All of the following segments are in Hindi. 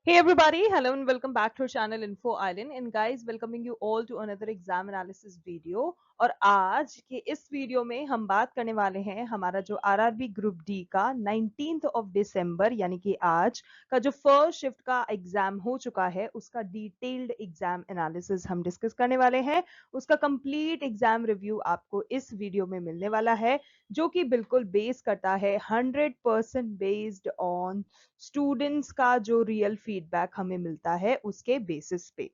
Hey everybody, hello and welcome back to our channel Info Island and guys welcoming you all to another exam analysis video। और आज के इस वीडियो में हम बात करने वाले हैं हमारा जो आरआरबी ग्रुप डी का 19th ऑफ दिसंबर यानी कि आज का जो फर्स्ट शिफ्ट का एग्जाम हो चुका है उसका डिटेल्ड एग्जाम एनालिसिस हम डिस्कस करने वाले हैं। उसका कंप्लीट एग्जाम रिव्यू आपको इस वीडियो में मिलने वाला है जो कि बिल्कुल बेस करता है 100% बेस्ड ऑन स्टूडेंट्स का जो रियल फीडबैक हमें मिलता है उसके बेसिस पे।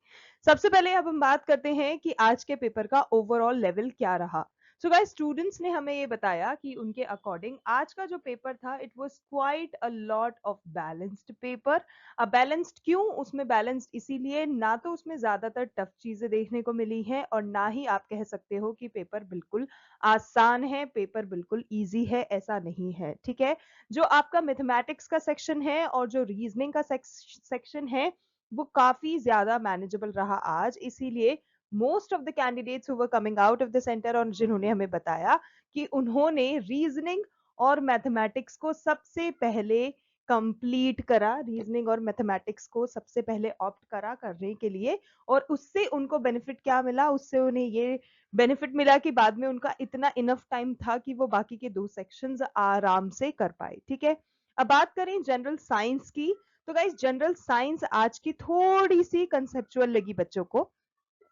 सबसे पहले अब हम बात करते हैं कि आज के पेपर का ओवरऑल लेवल क्या रहा। सो गाइस स्टूडेंट्स ने हमें ये बताया कि उनके अकॉर्डिंग आज का जो पेपर था it was quite a lot of balanced paper. अब बैलेंस्ड क्यों? उसमें बैलेंस्ड इसीलिए ना तो उसमें ज्यादातर टफ चीजें देखने को मिली हैं और ना ही आप कह सकते हो कि पेपर बिल्कुल आसान है, पेपर बिल्कुल इजी है, ऐसा नहीं है। ठीक है, जो आपका मैथमेटिक्स का सेक्शन है और जो रीजनिंग का सेक्शन है वो काफी ज्यादा मैनेजेबल रहा आज। इसीलिए most of the candidates who were coming out of the centre और जिन्होंने हमें बताया कि उन्होंने रीजनिंग और मैथमेटिक्स को सबसे पहले कंप्लीट करा, रीजनिंग और मैथमेटिक्स को सबसे पहले ऑप्ट करा करने के लिए। और उससे उनको बेनिफिट क्या मिला? उससे उन्हें ये बेनिफिट मिला कि बाद में उनका इतना इनफ टाइम था कि वो बाकी के दो सेक्शंस आराम से कर पाए। ठीक है, अब बात करें जनरल साइंस की। तो गाइस जनरल साइंस आज की थोड़ी सी कंसेप्चुअल लगी बच्चों को।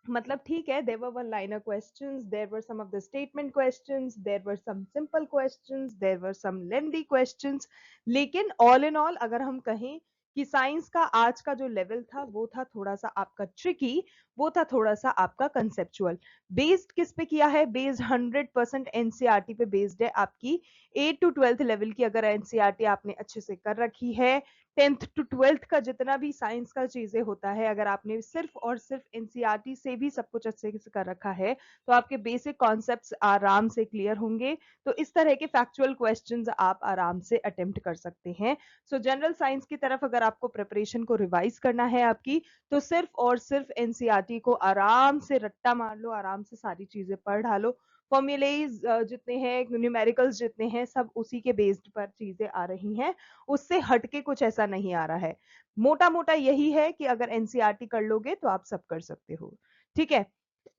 मतलब ठीक है, there were one liner questions, there were some of the statement questions, there were some simple questions, there were some lengthy questions. लेकिन ऑल इन ऑल अगर हम कहें कि साइंस का आज का जो लेवल था वो था थोड़ा सा आपका ट्रिकी, वो था थोड़ा सा आपका कंसेप्चुअल। बेस्ड किस पे किया है? बेस्ड 100% एनसीईआरटी पे बेस्ड है। आपकी 8 टू 12th लेवल की अगर एनसीईआरटी आपने अच्छे से कर रखी है, 10th टू 12th का जितना भी साइंस का चीजें होता है, अगर आपने सिर्फ और सिर्फ एनसीईआरटी से भी सब कुछ अच्छे से कर रखा है तो आपके बेसिक कॉन्सेप्ट्स आराम से क्लियर होंगे। तो इस तरह के फैक्चुअल क्वेश्चंस आप आराम से अटेम्प्ट कर सकते हैं। सो जनरल साइंस की तरफ अगर आपको प्रिपरेशन को रिवाइज करना है आपकी, तो सिर्फ और सिर्फ एनसीईआरटी को आराम से रट्टा मार लो, आराम से सारी चीजें पढ़ डालो। फॉर्मूलेज जितने हैं, न्यूमेरिकल्स जितने हैं, सब उसी के बेस्ड पर चीजें आ रही हैं, उससे हटके कुछ ऐसा नहीं आ रहा है। मोटा मोटा यही है कि अगर एनसीईआरटी कर लोगे तो आप सब कर सकते हो। ठीक है,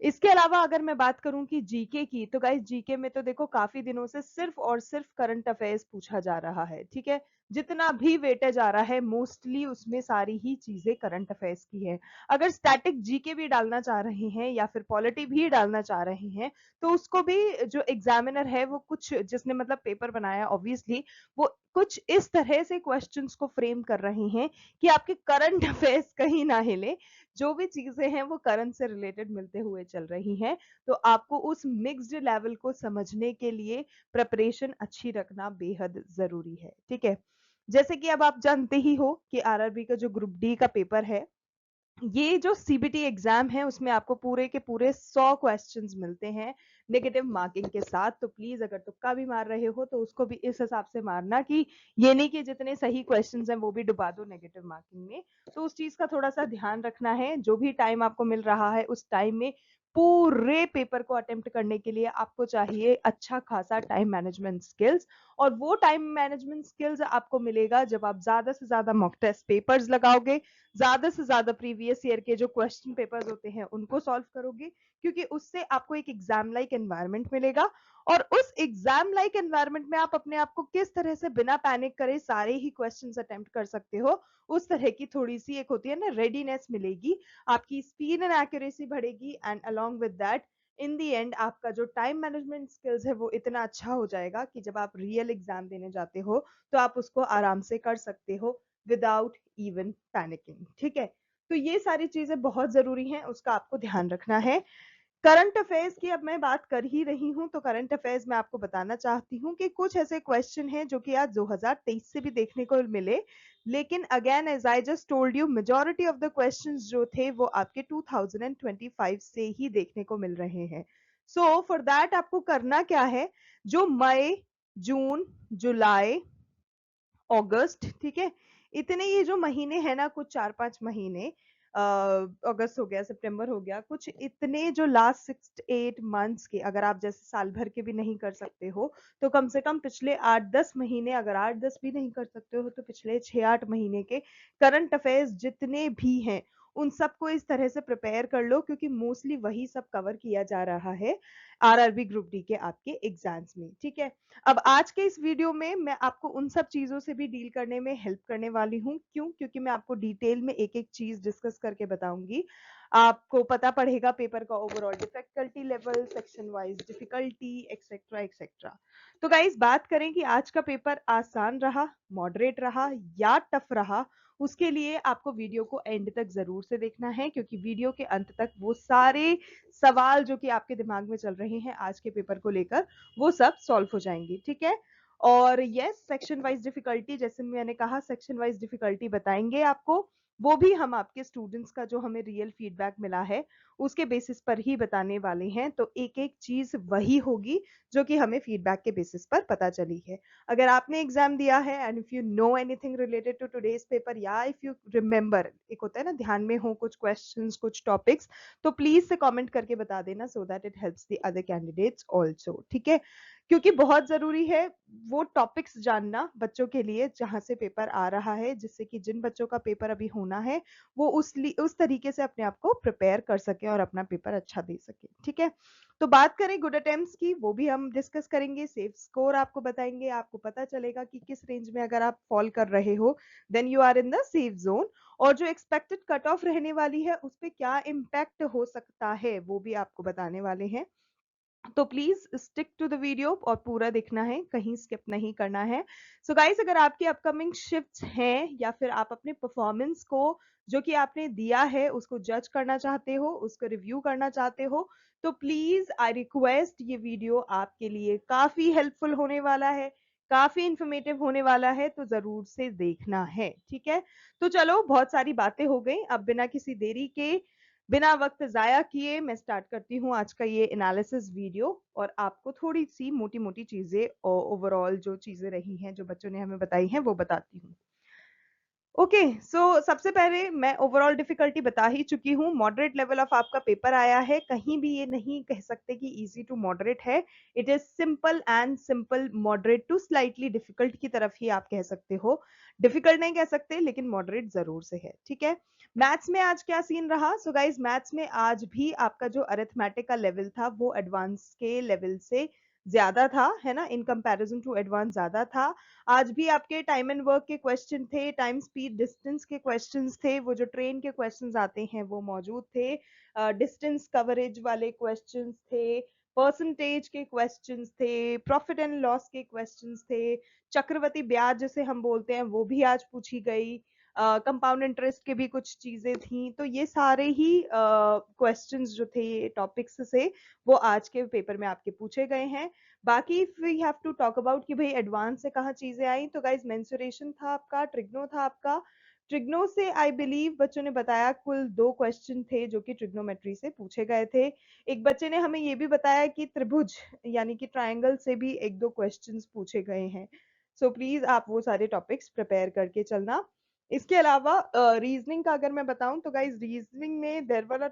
इसके अलावा अगर मैं बात करूं कि जीके की, तो गाइस जीके में तो देखो काफी दिनों से सिर्फ और सिर्फ करंट अफेयर्स पूछा जा रहा है। ठीक है, जितना भी वेटेज आ रहा है मोस्टली उसमें सारी ही चीजें करंट अफेयर्स की है। अगर स्टैटिक जीके भी डालना चाह रहे हैं या फिर पॉलिटी भी डालना चाह रहे हैं तो उसको भी जो एग्जामिनर है वो कुछ, जिसने मतलब पेपर बनाया ऑब्वियसली, वो कुछ इस तरह से क्वेश्चंस को फ्रेम कर रहे हैं कि आपके करंट अफेयर्स कहीं ना हिले। जो भी चीजें हैं वो करंट से रिलेटेड मिलते हुए चल रही हैं। तो आपको उस मिक्स्ड लेवल को समझने के लिए प्रिपरेशन अच्छी रखना बेहद जरूरी है। ठीक है, जैसे कि अब आप जानते ही हो कि आरआरबी का जो ग्रुप डी का पेपर है, ये जो सीबीटी एग्जाम है उसमें आपको पूरे के पूरे 100 क्वेश्चंस मिलते हैं नेगेटिव मार्किंग के साथ। तो प्लीज अगर तुक्का भी मार रहे हो तो उसको भी इस हिसाब से मारना कि ये नहीं कि जितने सही क्वेश्चंस हैं वो भी डुबा दो नेगेटिव मार्किंग में। तो उस चीज का थोड़ा सा ध्यान रखना है। जो भी टाइम आपको मिल रहा है उस टाइम में पूरे पेपर को अटेम्प्ट करने के लिए आपको चाहिए अच्छा खासा टाइम मैनेजमेंट स्किल्स। और वो टाइम मैनेजमेंट स्किल्स आपको मिलेगा जब आप ज्यादा से ज्यादा मॉक टेस्ट पेपर्स लगाओगे, ज्यादा से ज्यादा प्रीवियस ईयर के जो क्वेश्चन पेपर्स होते हैं उनको सॉल्व करोगे, क्योंकि उससे आपको एक एग्जाम लाइक एनवायरनमेंट मिलेगा। और उस एग्जाम लाइक एनवायरनमेंट में आप अपने आप को किस तरह से बिना पैनिक करे सारे ही क्वेश्चंस अटेम्प्ट कर सकते हो, उस तरह की थोड़ी सी एक होती है ना रेडीनेस मिलेगी। आपकी स्पीड एंड एक्यूरेसी बढ़ेगी and along with that in the and आपका जो टाइम मैनेजमेंट स्किल्स है वो इतना अच्छा हो जाएगा कि जब आप रियल एग्जाम देने जाते हो तो आप उसको आराम से कर सकते हो विदाउट इवन पैनिकिंग। ठीक है, तो ये सारी चीजें बहुत जरूरी हैं, उसका आपको ध्यान रखना है। करंट अफेयर्स की अब मैं बात कर ही रही हूं तो करंट अफेयर्स में आपको बताना चाहती हूँ कि कुछ ऐसे क्वेश्चन हैं जो कि आज 2023 से भी देखने को मिले, लेकिन again as I just told you majority of the questions जो थे वो आपके 2025 से ही देखने को मिल रहे हैं। सो फॉर दैट आपको करना क्या है? जो मई, जून, जुलाई, अगस्त, ठीक है, इतने ये जो महीने हैं ना, कुछ 4-5 महीने, अगस्त हो गया, सितंबर हो गया, कुछ इतने जो लास्ट 6 8 मंथ्स के अगर आप जैसे साल भर के भी नहीं कर सकते हो तो कम से कम पिछले 8 10 महीने, अगर 8 10 भी नहीं कर सकते हो तो पिछले 6 8 महीने के करंट अफेयर्स जितने भी हैं उन सबको इस तरह से प्रिपेयर कर लो, क्योंकि मोस्टली वही सब कवर किया जा रहा है आरआरबी ग्रुप डी के आपके एग्जाम्स में। ठीक है, अब आज के इस वीडियो में मैं आपको उन सब चीजों से भी डील करने में हेल्प करने वाली हूँ। क्यों? क्योंकि मैं आपको डिटेल में एक एक चीज डिस्कस करके बताऊंगी। आपको पता पड़ेगा पेपर का overall difficulty level, section wise difficulty, etcetera etcetera. तो गाइस बात करें कि आज का पेपर आसान रहा, मॉडरेट रहा या टफ रहा, उसके लिए आपको वीडियो को एंड तक जरूर से देखना है, क्योंकि वीडियो के अंत तक वो सारे सवाल जो कि आपके दिमाग में चल रहे हैं आज के पेपर को लेकर वो सब सॉल्व हो जाएंगे। ठीक है, और यस सेक्शन वाइज डिफिकल्टी, जैसे मैंने कहा सेक्शन वाइज डिफिकल्टी बताएंगे आपको, वो भी हम आपके स्टूडेंट्स का जो हमें रियल फीडबैक मिला है उसके बेसिस पर ही बताने वाले हैं। तो एक एक चीज वही होगी जो कि हमें फीडबैक के बेसिस पर पता चली है। अगर आपने एग्जाम दिया है and if you know anything related to today's paper, या इफ यू रिमेंबर, एक होता है ना ध्यान में हो कुछ क्वेश्चंस कुछ टॉपिक्स, तो प्लीज से कमेंट करके बता देना so that it helps the other candidates also. ठीक है, क्योंकि बहुत जरूरी है वो टॉपिक्स जानना बच्चों के लिए जहां से पेपर आ रहा है, जिससे कि जिन बच्चों का पेपर अभी होना है वो उस तरीके से अपने आप को प्रिपेयर कर सके और अपना पेपर अच्छा दे सके। ठीक है, तो बात करें गुड अटेम्प्ट्स की, वो भी हम डिस्कस करेंगे, सेफ स्कोर आपको बताएंगे, आपको पता चलेगा कि किस रेंज में अगर आप फॉल कर रहे हो then you are in the safe zone, और जो एक्सपेक्टेड कट ऑफ रहने वाली है उस पर क्या इम्पैक्ट हो सकता है वो भी आपको बताने वाले हैं। तो please stick to the video और पूरा देखना है, कहीं स्किप नहीं करना है। सो गाइस, अगर आपकी अपकमिंग शिफ्ट्स हैं या फिर आप अपने परफॉर्मेंस को जो कि आपने दिया है उसको जज करना चाहते हो, उसको रिव्यू करना चाहते हो, तो प्लीज आई रिक्वेस्ट ये वीडियो आपके लिए काफी हेल्पफुल होने वाला है, काफी इंफॉर्मेटिव होने वाला है, तो जरूर से देखना है। ठीक है, तो चलो बहुत सारी बातें हो गई, अब बिना किसी देरी के, बिना वक्त जाया किए मैं स्टार्ट करती हूँ आज का ये एनालिसिस वीडियो, और आपको थोड़ी सी मोटी मोटी चीजें और ओवरऑल जो चीजें रही हैं जो बच्चों ने हमें बताई हैं वो बताती हूँ। ओके, सो सबसे पहले मैं ओवरऑल डिफिकल्टी बता ही चुकी हूँ। मॉडरेट लेवल ऑफ आपका पेपर आया है, कहीं भी ये नहीं कह सकते कि इजी टू मॉडरेट है। It is simple and simple moderate to slightly difficult की तरफ ही आप कह सकते हो, डिफिकल्ट नहीं कह सकते लेकिन मॉडरेट जरूर से है। ठीक है, मैथ्स में आज क्या सीन रहा? सो गाइज मैथ्स में आज भी आपका जो अरिथमेटिक का लेवल था वो एडवांस के लेवल से ज्यादा था, है ना, इन कंपैरिजन टू एडवांस ज्यादा था। आज भी आपके टाइम एंड वर्क के क्वेश्चन थे, टाइम स्पीड डिस्टेंस के क्वेश्चंस थे, वो जो ट्रेन के क्वेश्चंस आते हैं वो मौजूद थे, डिस्टेंस कवरेज वाले क्वेश्चंस थे, परसेंटेज के क्वेश्चंस थे, प्रॉफिट एंड लॉस के क्वेश्चंस थे, चक्रवृद्धि ब्याज जिसे हम बोलते हैं वो भी आज पूछी गई, कंपाउंड इंटरेस्ट के भी कुछ चीजें थी। तो ये सारे ही क्वेश्चंस जो थे टॉपिक्स से वो आज के पेपर में आपके पूछे गए हैं। बाकी if we have to talk about कि भाई एडवांस से कहाँ चीजें आई, तो गाइज मेंसुरेशन था आपका, ट्रिग्नो था आपका। ट्रिग्नो से आई बिलीव बच्चों ने बताया कुल 2 क्वेश्चन थे जो कि ट्रिग्नोमेट्री से पूछे गए थे। एक बच्चे ने हमें ये भी बताया कि त्रिभुज यानी कि ट्रायंगल से भी 1 2 क्वेश्चंस पूछे गए हैं। सो प्लीज आप वो सारे टॉपिक्स प्रिपेयर करके चलना। इसके अलावा रीजनिंग का अगर मैं बताऊं तो गाइज रीजनिंग में there were a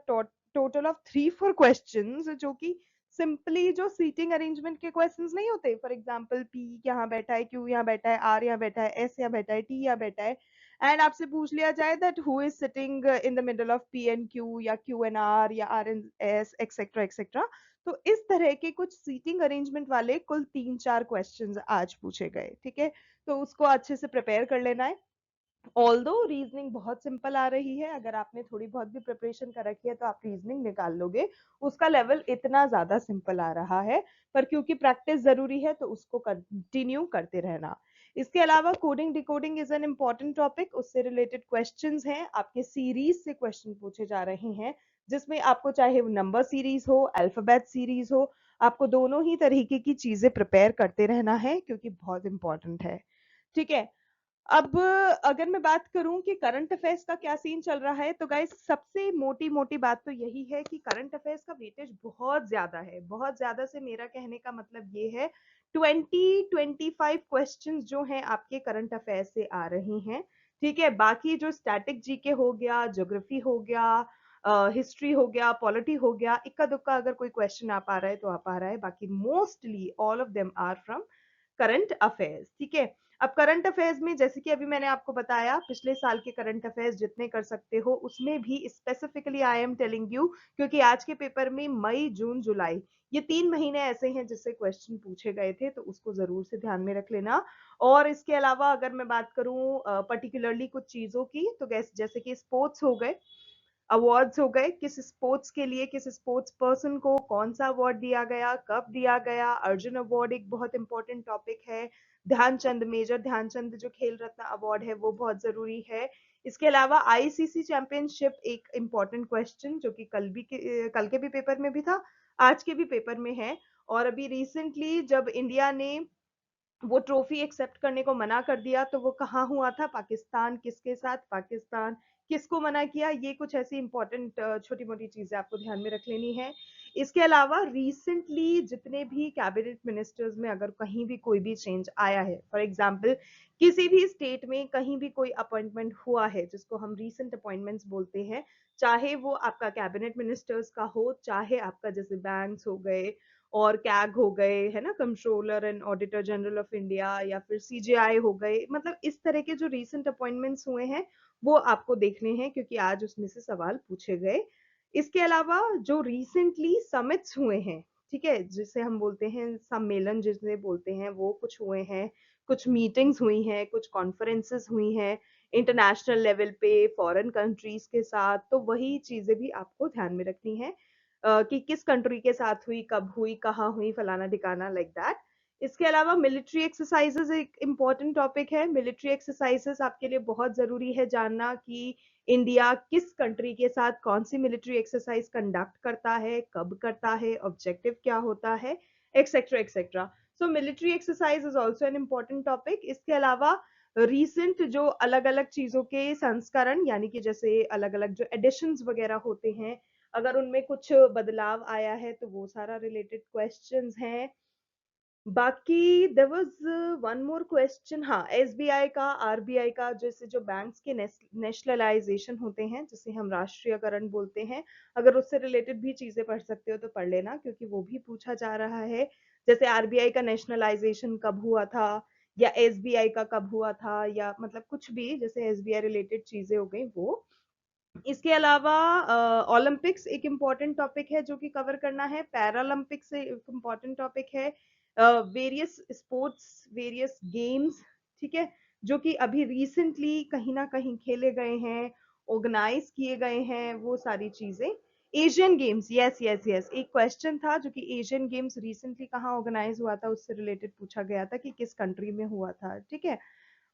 total of 3 4 questions जो कि सिंपली जो सीटिंग अरेंजमेंट के क्वेश्चंस नहीं होते, फॉर एग्जांपल पी यहाँ बैठा है, क्यू यहाँ बैठा है, आर यहाँ बैठा है, एस यहाँ बैठा है, टी यहाँ बैठा है, एंड आपसे पूछ लिया जाए that who is sitting in the middle of P and Q या क्यू एंड आर या R and S etcetera etcetera. तो इस तरह के कुछ सीटिंग अरेंजमेंट वाले कुल 3 4 क्वेश्चंस आज पूछे गए। ठीक है, तो उसको अच्छे से प्रिपेयर कर लेना है। ऑल्दो रीजनिंग बहुत सिंपल आ रही है, अगर आपने थोड़ी बहुत भी प्रिपरेशन कर रखी है तो आप रीजनिंग निकाल लोगे, उसका लेवल इतना ज्यादा सिंपल आ रहा है, पर क्योंकि प्रैक्टिस जरूरी है तो उसको कंटिन्यू करते रहना। इसके अलावा coding decoding is an important topic, उससे रिलेटेड क्वेश्चंस हैं आपके, सीरीज से क्वेश्चन पूछे जा रहे हैं, जिसमें आपको चाहे नंबर सीरीज हो अल्फाबेट सीरीज हो, आपको दोनों ही तरीके की चीजें प्रिपेयर करते रहना है क्योंकि बहुत इंपॉर्टेंट है। ठीक है, अब अगर मैं बात करूं कि करंट अफेयर्स का क्या सीन चल रहा है, तो गाइस सबसे मोटी मोटी बात तो यही है कि करंट अफेयर्स का वेटेज बहुत ज्यादा है। बहुत ज्यादा से मेरा कहने का मतलब ये है 20 25 क्वेश्चंस जो हैं आपके करंट अफेयर्स से आ रहे हैं। ठीक है, बाकी जो स्टैटिक जीके हो गया, ज्योग्राफी हो गया, हिस्ट्री हो गया, पॉलिटी हो गया, इक्का दुक्का अगर कोई क्वेश्चन आ पा रहा है तो आ पा रहा है, बाकी mostly all of them are from current affairs. ठीक है, अब करंट अफेयर्स में जैसे कि अभी मैंने आपको बताया पिछले साल के करंट अफेयर्स जितने कर सकते हो उसमें भी specifically I am telling you, क्योंकि आज के पेपर में मई जून जुलाई ये 3 महीने ऐसे हैं जिससे क्वेश्चन पूछे गए थे, तो उसको जरूर से ध्यान में रख लेना। और इसके अलावा अगर मैं बात करूं पर्टिकुलरली कुछ चीजों की, तो जैसे कि स्पोर्ट्स हो गए, अवार्ड्स हो गए, किस स्पोर्ट्स के लिए किस स्पोर्ट्स पर्सन को कौन सा अवार्ड दिया गया, कब दिया गया, अर्जुन अवार्ड एक बहुत इंपॉर्टेंट टॉपिक है, ध्यानचंद मेजर ध्यानचंद जो खेल रत्न अवार्ड है वो बहुत जरूरी है। इसके अलावा आईसीसी चैंपियनशिप एक इंपॉर्टेंट क्वेश्चन जो कि कल के भी पेपर में भी था, आज के भी पेपर में है। और अभी रिसेंटली जब इंडिया ने वो ट्रॉफी एक्सेप्ट करने को मना कर दिया तो वो कहाँ हुआ था, पाकिस्तान, किसके साथ, पाकिस्तान किसको मना किया, ये कुछ ऐसी इंपॉर्टेंट छोटी मोटी चीजें आपको ध्यान में रख लेनी है। इसके अलावा रिसेंटली जितने भी कैबिनेट मिनिस्टर्स में अगर कहीं भी कोई भी चेंज आया है, फॉर एग्जाम्पल किसी भी स्टेट में कहीं भी कोई अपॉइंटमेंट हुआ है जिसको हम रीसेंट अपॉइंटमेंट्स बोलते हैं, चाहे वो आपका कैबिनेट मिनिस्टर्स का हो, चाहे आपका जैसे बैंक्स हो गए और कैग हो गए, है ना, controller and auditor general of India, या फिर सीजेआई हो गए, मतलब इस तरह के जो रीसेंट अपॉइंटमेंट्स हुए हैं वो आपको देखने हैं क्योंकि आज उसमें से सवाल पूछे गए। इसके अलावा जो रिसेंटली समिट्स हुए हैं, ठीक है, जिसे हम बोलते हैं सम्मेलन जिसे बोलते हैं, वो कुछ हुए हैं, कुछ मीटिंग्स हुई हैं, कुछ कॉन्फ्रेंसेस हुई हैं इंटरनेशनल लेवल पे फॉरेन कंट्रीज के साथ, तो वही चीजें भी आपको ध्यान में रखनी है कि किस कंट्री के साथ हुई, कब हुई, कहाँ हुई, फलाना ठिकाना, लाइक दैट। इसके अलावा मिलिट्री एक्सरसाइजेस एक इम्पॉर्टेंट टॉपिक है। मिलिट्री एक्सरसाइजेस आपके लिए बहुत जरूरी है जानना कि इंडिया किस कंट्री के साथ कौन सी मिलिट्री एक्सरसाइज कंडक्ट करता है, कब करता है, ऑब्जेक्टिव क्या होता है, etcetera etcetera. So military exercise is also an important topic. इसके अलावा रिसेंट जो अलग अलग चीजों के संस्करण, यानी कि जैसे अलग अलग जो एडिशंस वगैरह होते हैं, अगर उनमें कुछ बदलाव आया है तो वो सारा रिलेटेड क्वेश्चंस हैं। बाकी there was one more question, हाँ, एसबीआई का, आरबीआई का, जैसे जो बैंक्स के नेशनलाइजेशन होते हैं जिसे हम राष्ट्रीयकरण बोलते हैं, अगर उससे रिलेटेड भी चीजें पढ़ सकते हो तो पढ़ लेना क्योंकि वो भी पूछा जा रहा है। जैसे आरबीआई का नेशनलाइजेशन कब हुआ था, या एसबीआई का कब हुआ था, या मतलब कुछ भी जैसे एसबीआई रिलेटेड चीजें हो गई वो। इसके अलावा ओलंपिक्स एक इम्पॉर्टेंट टॉपिक है जो कि कवर करना है, पैरालंपिक्स एक इम्पॉर्टेंट टॉपिक है, वेरियस स्पोर्ट्स, वेरियस गेम्स, ठीक है, जो कि अभी रिसेंटली कहीं ना कहीं खेले गए हैं, ऑर्गेनाइज किए गए हैं, वो सारी चीजें। Asian games, yes yes yes, एक क्वेश्चन था जो कि एशियन गेम्स रिसेंटली कहाँ ऑर्गेनाइज हुआ था उससे रिलेटेड पूछा गया था कि किस कंट्री में हुआ था, ठीक है।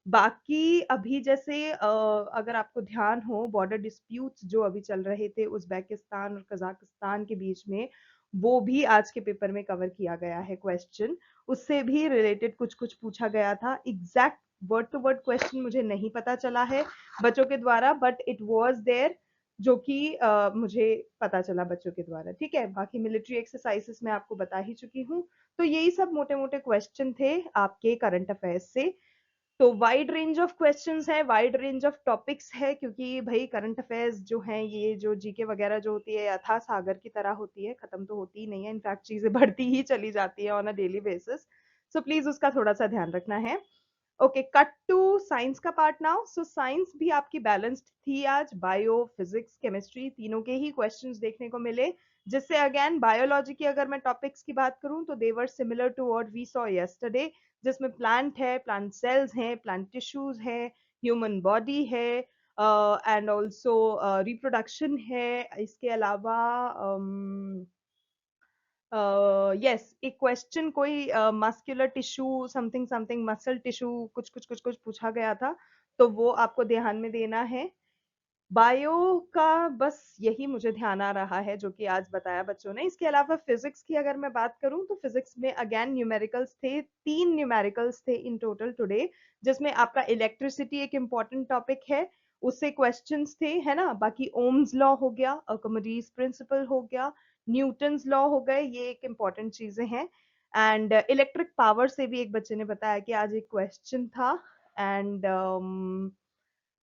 बाकी अभी जैसे अगर आपको ध्यान हो, बॉर्डर डिस्प्यूट्स जो अभी चल रहे थे उज्बेकिस्तान और कजाकिस्तान के बीच में, वो भी आज के पेपर में कवर किया गया है क्वेश्चन, उससे भी रिलेटेड कुछ कुछ पूछा गया था। Exact word to word question मुझे नहीं पता चला है बच्चों के द्वारा, बट इट वाज देयर, जो कि मुझे पता चला बच्चों के द्वारा, ठीक है। बाकी मिलिट्री एक्सरसाइजेस मैं आपको बता ही चुकी हूँ। तो यही सब मोटे मोटे क्वेश्चन थे आपके करंट अफेयर्स से। तो वाइड रेंज ऑफ क्वेश्चंस है, वाइड रेंज ऑफ टॉपिक्स है, क्योंकि भाई करंट अफेयर्स जो हैं, ये जो जीके वगैरह जो होती है अथाह सागर की तरह होती है, खत्म तो होती ही नहीं है, इनफैक्ट चीजें बढ़ती ही चली जाती है on a daily basis. So please उसका थोड़ा सा ध्यान रखना है। ओके, कट टू साइंस का पार्ट नाउ। सो साइंस भी आपकी बैलेंस्ड थी आज, बायो, फिजिक्स, केमिस्ट्री तीनों के ही क्वेश्चंस देखने को मिले, जिससे अगेन बायोलॉजी की अगर मैं टॉपिक्स की बात करूं तो they were similar to what we saw yesterday, जिसमें प्लांट है, प्लांट सेल्स हैं, प्लांट टिश्यूज है, ह्यूमन बॉडी है, एंड ऑल्सो रिप्रोडक्शन है। इसके अलावा यस, एक क्वेश्चन कोई muscular tissue something something muscle tissue कुछ कुछ कुछ कुछ पूछा गया था, तो वो आपको ध्यान में देना है। बायो का बस यही मुझे ध्यान आ रहा है जो कि आज बताया बच्चों ने। इसके अलावा फिजिक्स की अगर मैं बात करूं तो फिजिक्स में अगेन न्यूमेरिकल्स थे, 3 न्यूमेरिकल्स थे इन टोटल टुडे, जिसमें आपका इलेक्ट्रिसिटी एक इंपॉर्टेंट टॉपिक है, उससे क्वेश्चंस थे, है ना। बाकी ओम्स लॉ हो गया, अर्किमिडीज प्रिंसिपल हो गया, न्यूटन्स लॉ हो गए, ये एक इंपॉर्टेंट चीजें हैं। एंड इलेक्ट्रिक पावर से भी एक बच्चे ने बताया कि आज एक क्वेश्चन था। एंड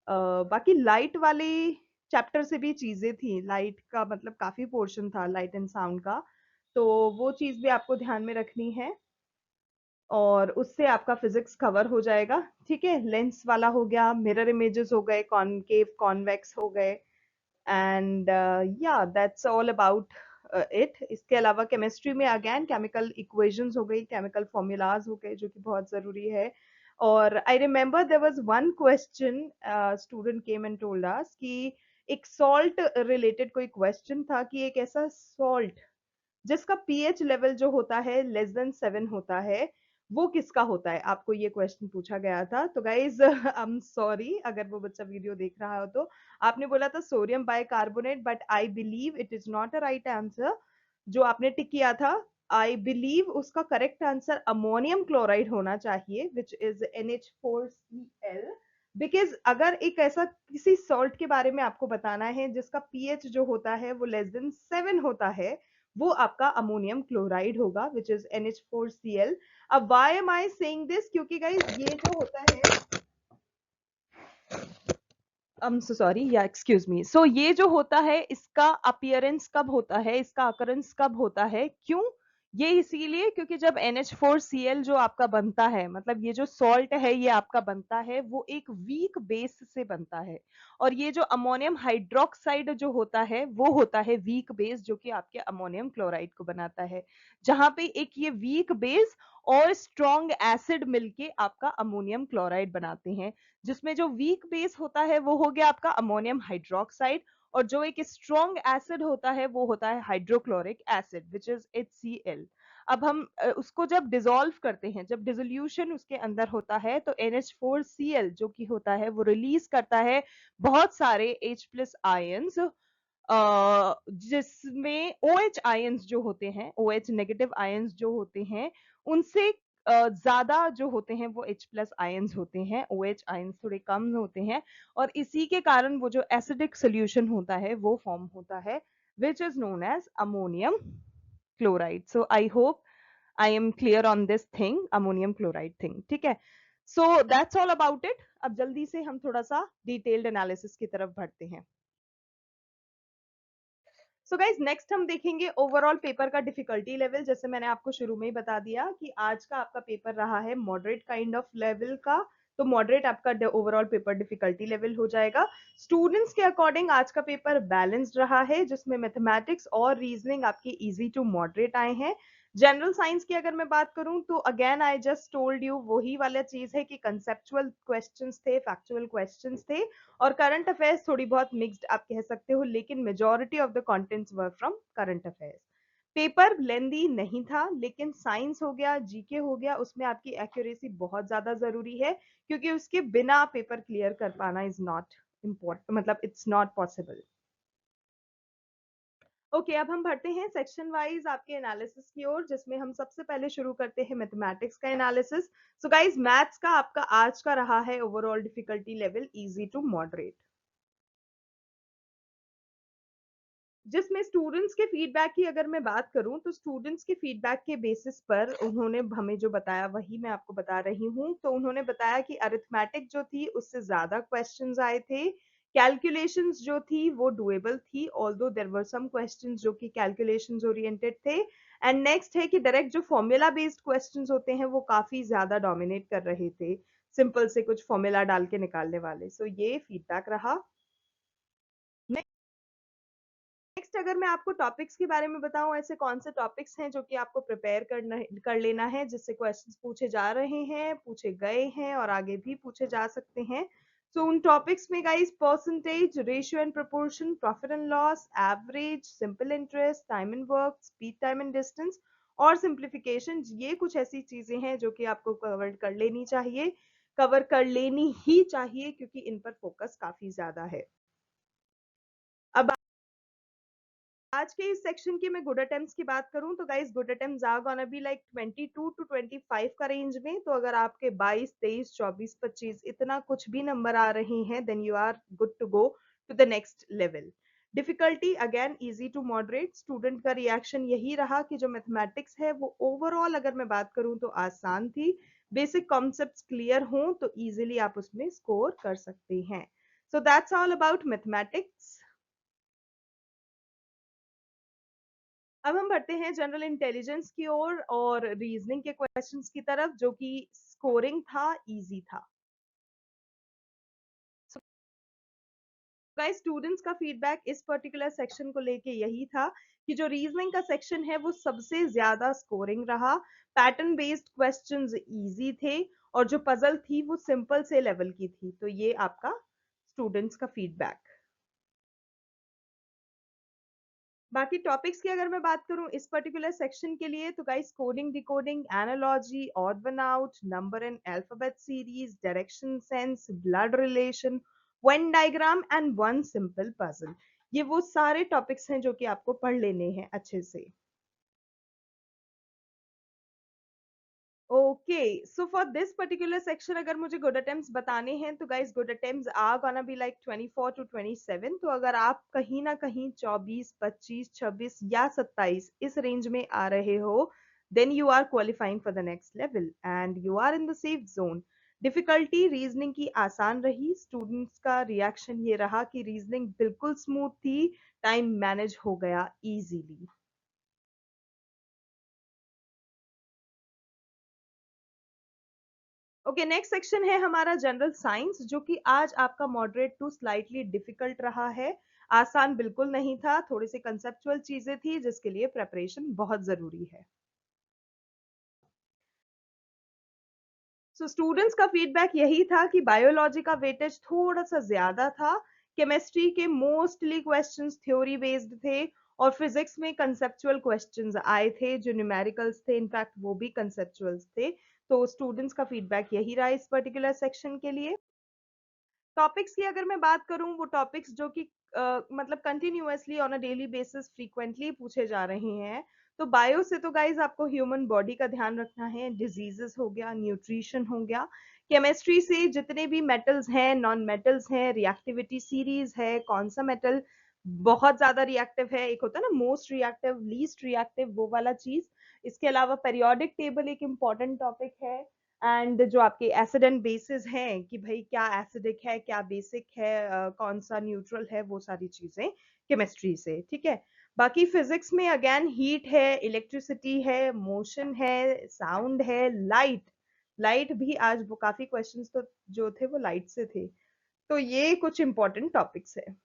बाकी लाइट वाले चैप्टर से भी चीजें थी, लाइट का मतलब काफी पोर्शन था लाइट एंड साउंड का, तो वो चीज भी आपको ध्यान में रखनी है और उससे आपका फिजिक्स कवर हो जाएगा। ठीक है, लेंस वाला हो गया, मिरर इमेजेस हो गए, कॉनकेव कॉन्वेक्स हो गए, एंड या दैट्स ऑल अबाउट इट। इसके अलावा केमिस्ट्री में अगेन केमिकल इक्वेशंस हो गई, केमिकल फॉर्मूलाज हो गए, जो कि बहुत जरूरी है। और I remember there was one question, student came and told us कि एक सॉल्ट रिलेटेड कोई क्वेश्चन था कि एक ऐसा सॉल्ट जिसका पीएच लेवल जो होता है लेस देन 7 होता है, वो किसका होता है, आपको ये क्वेश्चन पूछा गया था। तो गाइज आई एम सॉरी अगर वो बच्चा वीडियो देख रहा हो, तो आपने बोला था sodium bicarbonate, but I believe it is not a right answer जो आपने टिक किया था। आई बिलीव उसका करेक्ट आंसर अमोनियम क्लोराइड होना चाहिए, विच इज NH4Cl। बिकॉज अगर एक ऐसा किसी सॉल्ट के बारे में आपको बताना है जिसका पीएच जो होता है वो लेस देन 7 होता है, वो आपका अमोनियम क्लोराइड होगा, विच इज NH4Cl। अब why am I saying this, क्योंकि गाइस ये जो होता है, सो सॉरी या एक्सक्यूज मी, सो ये जो होता है इसका अपीयरेंस कब होता है, इसका अकरेंस कब होता है, क्यों? ये इसीलिए क्योंकि जब NH4Cl जो आपका बनता है, मतलब ये जो सॉल्ट है ये आपका बनता है, वो एक वीक बेस से बनता है। और ये जो अमोनियम हाइड्रोक्साइड जो होता है वो होता है वीक बेस, जो कि आपके अमोनियम क्लोराइड को बनाता है। जहां पे एक ये वीक बेस और स्ट्रॉन्ग एसिड मिलके आपका अमोनियम क्लोराइड बनाते हैं, जिसमें जो वीक बेस होता है वो हो गया आपका अमोनियम हाइड्रोक्साइड, और जो एक स्ट्रॉन्ग एसिड होता है वो होता है hydrochloric acid, which is HCl। अब हम उसको जब डिसॉल्व करते हैं, जब डिसोल्यूशन उसके अंदर होता है, तो NH4Cl जो कि होता है वो रिलीज करता है बहुत सारे H+ आयंस, जिसमें OH आयंस जो होते हैं, OH नेगेटिव आयंस जो होते हैं, उनसे ज्यादा जो होते हैं वो H+ आयंस होते हैं, OH आयंस थोड़े कम होते हैं, और इसी के कारण वो जो एसिडिक सोल्यूशन होता है वो फॉर्म होता है, which is known as ammonium chloride. So I hope I am clear on this thing, ammonium chloride thing. ठीक है, so that's all about it. अब जल्दी से हम थोड़ा सा डिटेल्ड एनालिसिस की तरफ बढ़ते हैं। सो गाइज नेक्स्ट हम देखेंगे ओवरऑल पेपर का डिफिकल्टी लेवल। जैसे मैंने आपको शुरू में ही बता दिया कि आज का आपका पेपर रहा है मॉडरेट काइंड ऑफ लेवल का, तो मॉडरेट आपका ओवरऑल पेपर डिफिकल्टी लेवल हो जाएगा। स्टूडेंट्स के अकॉर्डिंग आज का पेपर बैलेंस्ड रहा है, जिसमें मैथमेटिक्स और रीजनिंग आपके इजी टू मॉडरेट आए हैं। जनरल साइंस की अगर मैं बात करूं तो again I just told you, वही वाला चीज है कि कंसेप्चुअल क्वेश्चंस थे, फैक्चुअल क्वेश्चंस थे, और करंट अफेयर्स थोड़ी बहुत मिक्स्ड आप कह सकते हो, लेकिन majority of the contents were from current affairs. Paper lengthy नहीं था, लेकिन साइंस हो गया, जीके हो गया, उसमें आपकी एक्यूरेसी बहुत ज्यादा जरूरी है, क्योंकि उसके बिना पेपर क्लियर कर पाना इज नॉट इम्पोर्टेंट, मतलब इट्स नॉट पॉसिबल। ओके अब हम बढ़ते हैं सेक्शन वाइज आपके एनालिसिस की ओर, जिसमें हम सबसे पहले शुरू करते हैं मैथमेटिक्स का एनालिसिस। सो गाइज मैथ्स का आपका आज का रहा है overall difficulty level easy to moderate, जिसमें स्टूडेंट्स के फीडबैक की अगर मैं बात करूं तो स्टूडेंट्स के फीडबैक के बेसिस पर उन्होंने हमें जो बताया वही मैं आपको बता रही हूं। तो उन्होंने बताया कि अरिथमेटिक जो थी उससे ज्यादा क्वेश्चंस आए थे, कैलकुलेशंस जो थी वो डुएबल थी, although there were some questions जो कि कैलकुलेशंस ओरिएंटेड थे। एंड नेक्स्ट है कि डायरेक्ट जो फॉर्मूला बेस्ड क्वेश्चंस होते हैं वो काफी ज्यादा डोमिनेट कर रहे थे, सिंपल से कुछ फॉर्मूला डाल के निकालने वाले। सो ये फीडबैक रहा। नेक्स्ट अगर मैं आपको टॉपिक्स के बारे में बताऊं, ऐसे कौन से टॉपिक्स हैं जो कि आपको प्रिपेयर कर लेना है, जिससे क्वेश्चंस पूछे जा रहे हैं, पूछे गए हैं और आगे भी पूछे जा सकते हैं। सो उन टॉपिक्स में guys percentage, ratio and proportion, profit and loss, average, simple interest, time and work, speed, time and distance और सिंप्लीफिकेशन, ये कुछ ऐसी चीजें हैं जो कि आपको कवर कर लेनी चाहिए, कवर कर लेनी ही चाहिए, क्योंकि इन पर फोकस काफी ज्यादा है। अब आज के इस सेक्शन की मैं गुड अटेम्प्ट्स की बात करूं तो guys good attempts are gonna be like 22 to 25 का रेंज में। तो अगर आपके 22, 23, 24, 25 इतना कुछ भी नंबर आ रहे हैं, then you are good to go to the next level. Difficulty again easy to moderate. Student का रिएक्शन यही रहा कि जो मैथमेटिक्स है वो ओवरऑल अगर मैं बात करूं तो आसान थी, बेसिक कॉन्सेप्ट्स क्लियर हों तो इजीली आप उसमें स्कोर कर सकते हैं। So that's all about mathematics. अब हम बढ़ते हैं जनरल इंटेलिजेंस की ओर और रीजनिंग के क्वेश्चंस की तरफ, जो कि स्कोरिंग था, इजी था। गाइस, स्टूडेंट्स का फीडबैक इस पर्टिकुलर सेक्शन को लेके यही था कि जो रीजनिंग का सेक्शन है वो सबसे ज्यादा स्कोरिंग रहा। पैटर्न बेस्ड क्वेश्चंस इजी थे और जो पजल थी वो सिंपल से लेवल की थी। तो ये आपका स्टूडेंट्स का फीडबैक। बाकी टॉपिक्स की अगर मैं बात करूं इस पर्टिकुलर सेक्शन के लिए, तो guys coding, decoding, analogy, odd one out, number and alphabet series, direction sense, blood relation, Venn diagram and one simple puzzle, ये वो सारे टॉपिक्स हैं जो कि आपको पढ़ लेने हैं अच्छे से। Okay, so for this particular section अगर मुझे गुड अटेम्प्ट्स बताने हैं तो guys good attempts are gonna be like 24 to 27। तो अगर आप कहीं ना कहीं 24, 25, 26 या 27 इस रेंज में आ रहे हो, then you are qualifying for the next level and you are in the safe zone. Difficulty reasoning की आसान रही। स्टूडेंट्स का रिएक्शन ये रहा कि रीजनिंग बिल्कुल स्मूथ थी, टाइम मैनेज हो गया इजीली। ओके, नेक्स्ट सेक्शन है हमारा जनरल साइंस, जो कि आज आपका मॉडरेट टू स्लाइटली डिफिकल्ट रहा है। आसान बिल्कुल नहीं था, थोड़ी सी कंसेप्चुअल चीजें थी जिसके लिए प्रेपरेशन बहुत जरूरी है। सो स्टूडेंट्स का फीडबैक यही था कि बायोलॉजी का वेटेज थोड़ा सा ज्यादा था, केमिस्ट्री के मोस्टली क्वेश्चंस थ्योरी बेस्ड थे और फिजिक्स में कंसेप्चुअल क्वेश्चंस आए थे जो न्यूमेरिकल्स थे, इनफैक्ट वो भी कंसेप्चुअल्स थे। तो स्टूडेंट्स का फीडबैक यही रहा इस पर्टिकुलर सेक्शन के लिए। टॉपिक्स की अगर मैं बात करूं, वो टॉपिक्स जो कि मतलब continuously on a daily basis frequently पूछे जा रहे हैं। तो बायो से तो गाइज आपको ह्यूमन बॉडी का ध्यान रखना है, डिजीजेस हो गया, न्यूट्रिशन हो गया। केमिस्ट्री से जितने भी मेटल्स हैं, नॉन मेटल्स हैं, रिएक्टिविटी सीरीज है, कौन सा मेटल बहुत ज्यादा रिएक्टिव है, एक होता है ना मोस्ट रिएक्टिव, लीस्ट रिएक्टिव, वो वाला चीज। इसके अलावा पेरियोडिक टेबल एक इम्पॉर्टेंट टॉपिक है। एंड जो आपके एसिड एंड बेसिस हैं कि भाई क्या एसिडिक है, क्या बेसिक है, कौन सा न्यूट्रल है, वो सारी चीजें केमिस्ट्री से, ठीक है। बाकी फिजिक्स में अगेन हीट है, इलेक्ट्रिसिटी है, मोशन है, साउंड है, लाइट। लाइट भी आज वो काफी क्वेश्चंस तो जो थे वो लाइट से थे। तो ये कुछ इंपॉर्टेंट टॉपिक्स है।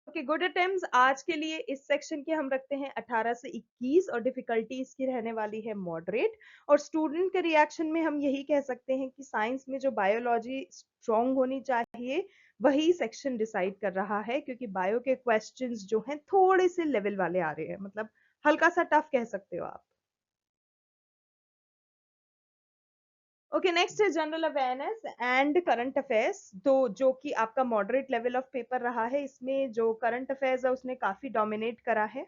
ओके, गुड अटेम्प्ट्स आज के लिए इस सेक्शन के हम रखते हैं 18 से 21 और डिफिकल्टी इसकी रहने वाली है मॉडरेट। और स्टूडेंट के रिएक्शन में हम यही कह सकते हैं कि साइंस में जो बायोलॉजी स्ट्रांग होनी चाहिए वही सेक्शन डिसाइड कर रहा है, क्योंकि बायो के क्वेश्चंस जो हैं थोड़े से लेवल वाले आ रहे हैं, मतलब हल्का सा टफ कह सकते हो आप। ओके, नेक्स्ट है general awareness and current affairs. तो जो कि आपका मॉडरेट लेवल ऑफ पेपर रहा है, इसमें जो करंट अफेयर्स है उसने काफी डोमिनेट करा है।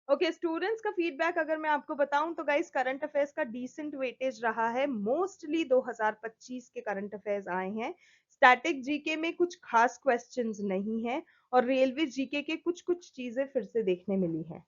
ओके, स्टूडेंट्स का फीडबैक अगर मैं आपको बताऊं तो गाइस करंट अफेयर्स का डिसेंट वेटेज रहा है। मोस्टली 2025 के करंट अफेयर्स आए हैं। स्टैटिक जीके में कुछ खास क्वेश्चंस नहीं है और रेलवे जीके के कुछ कुछ चीजें फिर से देखने मिली हैं।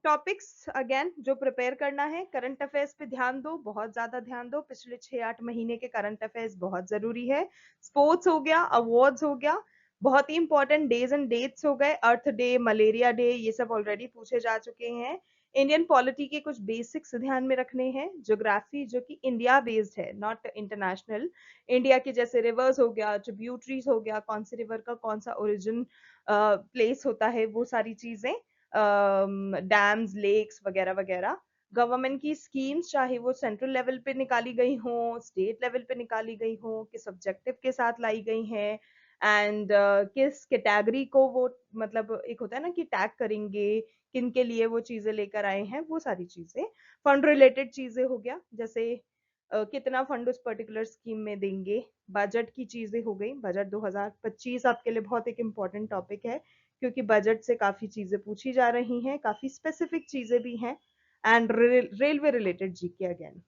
टॉपिक्स अगेन जो प्रिपेयर करना है, करंट अफेयर्स पे ध्यान दो, बहुत ज्यादा ध्यान दो। पिछले 6-8 महीने के करंट अफेयर्स बहुत जरूरी है। स्पोर्ट्स हो गया, अवार्ड्स हो गया, बहुत ही इंपॉर्टेंट डेज एंड डेट्स हो गए, अर्थ डे, मलेरिया डे, ये सब ऑलरेडी पूछे जा चुके हैं। इंडियन पॉलिटी के कुछ बेसिक्स ध्यान में रखने हैं। ज्योग्राफी जो कि इंडिया बेस्ड है, नॉट इंटरनेशनल। इंडिया के जैसे रिवर्स हो गया, ट्रिब्यूटरीज हो गया, कौन से रिवर का कौन सा ओरिजिन प्लेस होता है, वो सारी चीजें, डैम्स, लेक्स वगैरह वगैरह। गवर्नमेंट की स्कीम्स चाहे वो सेंट्रल लेवल पे निकाली गई हो, स्टेट लेवल पे निकाली गई हो, किस ऑब्जेक्टिव के साथ लाई गई हैं, एंड किस कैटेगरी को वो, मतलब एक होता है ना कि टैग करेंगे, किन के लिए वो चीजें लेकर आए हैं, वो सारी चीजें। फंड रिलेटेड चीजें हो गया, जैसे कितना फंड उस पर्टिकुलर स्कीम में देंगे। बजट की चीजें हो गई, बजट 2025 आपके लिए बहुत एक इम्पॉर्टेंट टॉपिक है, क्योंकि बजट से काफी चीजें पूछी जा रही हैं, काफी स्पेसिफिक चीजें भी हैं। And railway related GK again.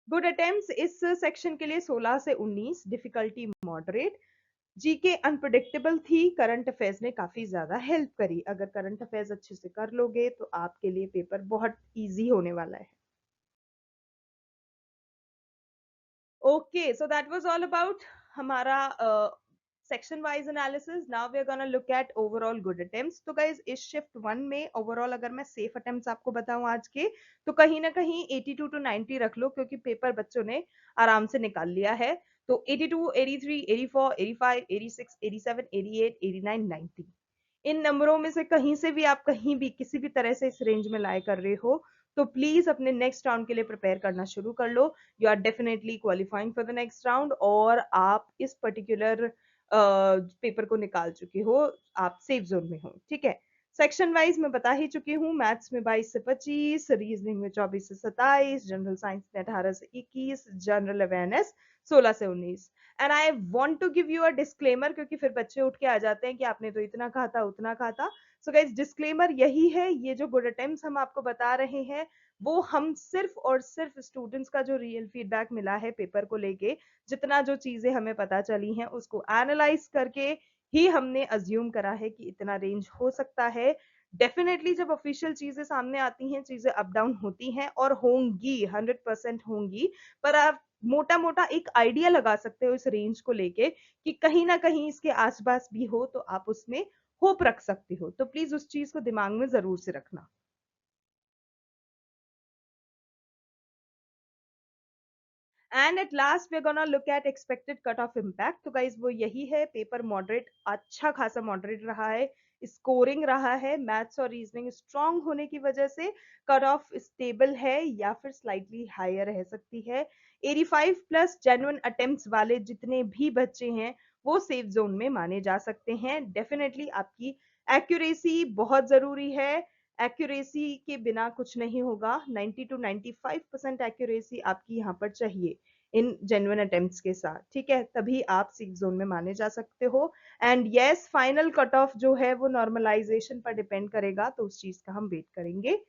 Good attempts इस सेक्शन के लिए 16 से 19, डिफिकल्टी मॉडरेट। जीके अनप्रिडिक्टेबल थी, करंट अफेयर्स ने काफी ज्यादा हेल्प करी। अगर करंट अफेयर्स अच्छे से कर लोगे तो आपके लिए पेपर बहुत इजी होने वाला है। Okay, so that was all about हमारा section wise analysis. Now we are gonna look at overall good attempts. तो गाइज इस शिफ्ट 1 में ओवरऑल अगर मैं सेफ अटेम्प्ट्स आपको बताऊं आज के, तो कहीं ना कहीं 82 टू 90 रख लो, क्योंकि पेपर बच्चों ने आराम से निकाल लिया है। तो 82, 83, 84, 85, 86, 87, 88, 89, 90, इन नंबरों में से कहीं से भी आप कहीं भी किसी भी तरह से इस रेंज में लाए कर रहे हो, तो प्लीज अपने नेक्स्ट राउंड के लिए प्रिपेयर करना शुरू कर लो। You are definitely qualifying for the next round, और आप इस पर्टिकुलर पेपर को निकाल चुके हो, आप सेफ जोन में हो। ठीक है, सेक्शन वाइज मैं बता ही चुकी हूँ। मैथ्स में 22 से 25, रीजनिंग में 24 से 27, जनरल साइंस में 18 से 21, जनरल अवेयरनेस 16 से 19। And I want to give you a disclaimer, क्योंकि फिर बच्चे उठ के आ जाते हैं कि आपने तो इतना कहा था, उतना कहा था। सो गाइस, डिस्क्लेमर यही है, ये जो गुड अटेम्प्ट्स हम आपको बता रहे हैं, वो हम सिर्फ और सिर्फ स्टूडेंट्स का जो रियल फीडबैक मिला है पेपर को लेके, जितना जो चीजें हमें पता चली हैं उसको एनालाइज करके ही हमने अज्यूम करा है कि इतना रेंज हो सकता है। डेफिनेटली जब ऑफिशियल चीजें सामने आती हैं, चीजें अप डाउन होती हैं और होंगी, 100% होंगी, पर आप मोटा मोटा एक आइडिया लगा सकते हो इस रेंज को लेके कि कहीं ना कहीं इसके आसपास भी हो, तो आप उसमें होप रख सकते हो। तो प्लीज उस चीज को दिमाग में जरूर से रखना। And at last we are gonna look at expected cut off impact. तो गाइज वो यही है, पेपर मॉडरेट, अच्छा खासा मॉडरेट रहा है, स्कोरिंग रहा है। मैथ्स और रीजनिंग स्ट्रांग होने की वजह से कट ऑफ स्टेबल है या फिर स्लाइटली हायर रह सकती है। 85 प्लस जेन्युइन अटेम्प्ट्स वाले जितने भी बच्चे हैं वो सेफ जोन में माने जा सकते हैं। डेफिनेटली आपकी एक्यूरेसी बहुत जरूरी है, एक्यूरेसी के बिना कुछ नहीं होगा। 90 टू 95% एक्यूरेसी आपकी यहाँ पर चाहिए इन जेन्युइन अटेम्प्ट्स के साथ। ठीक है, तभी आप सेफ जोन में माने जा सकते हो। And yes, final cut off जो है वो नॉर्मलाइजेशन पर डिपेंड करेगा, तो उस चीज का हम वेट करेंगे।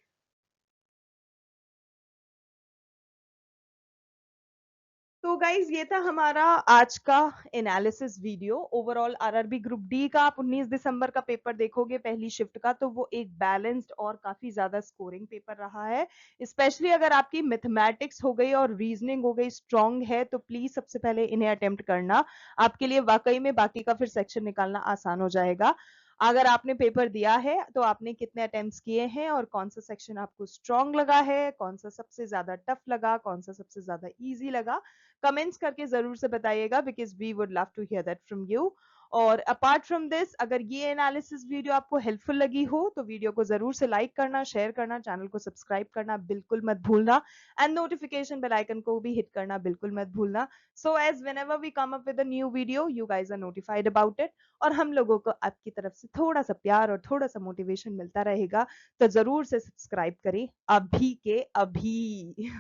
तो गाइज ये था हमारा आज का analysis video. Overall RRB group D का आप 19 दिसंबर का पेपर देखोगे पहली शिफ्ट का, तो वो एक बैलेंस्ड और काफी ज्यादा स्कोरिंग पेपर रहा है। स्पेशली अगर आपकी मैथमेटिक्स हो गई और रीजनिंग हो गई स्ट्रांग है, तो प्लीज सबसे पहले इन्हें अटेम्प्ट करना। आपके लिए वाकई में बाकी का फिर सेक्शन निकालना आसान हो जाएगा। अगर आपने पेपर दिया है तो आपने कितने अटेम्प्ट्स किए हैं और कौन सा सेक्शन आपको स्ट्रांग लगा है, कौन सा सबसे ज्यादा टफ लगा, कौन सा सबसे ज्यादा इजी लगा, कमेंट्स करके जरूर से बताइएगा, because we would love to hear that from you. और अपार्ट फ्रॉम दिस, अगर ये एनालिसिस वीडियो आपको हेल्पफुल लगी हो तो वीडियो को जरूर से लाइक करना, शेयर करना, चैनल को सब्सक्राइब करना बिल्कुल मत भूलना, एंड नोटिफिकेशन बेल आइकन को भी हिट करना बिल्कुल मत भूलना। So as whenever we come up with a new video, you guys are notified about it, और हम लोगों को आपकी तरफ से थोड़ा सा प्यार और थोड़ा सा मोटिवेशन मिलता रहेगा। तो जरूर से सब्सक्राइब करें अभी के अभी।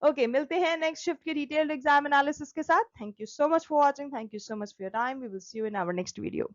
ओके, मिलते हैं नेक्स्ट शिफ्ट के डिटेल्ड एग्जाम एनालिसिस के साथ। Thank you so much for watching, thank you so much for your time, we will see you in our next video.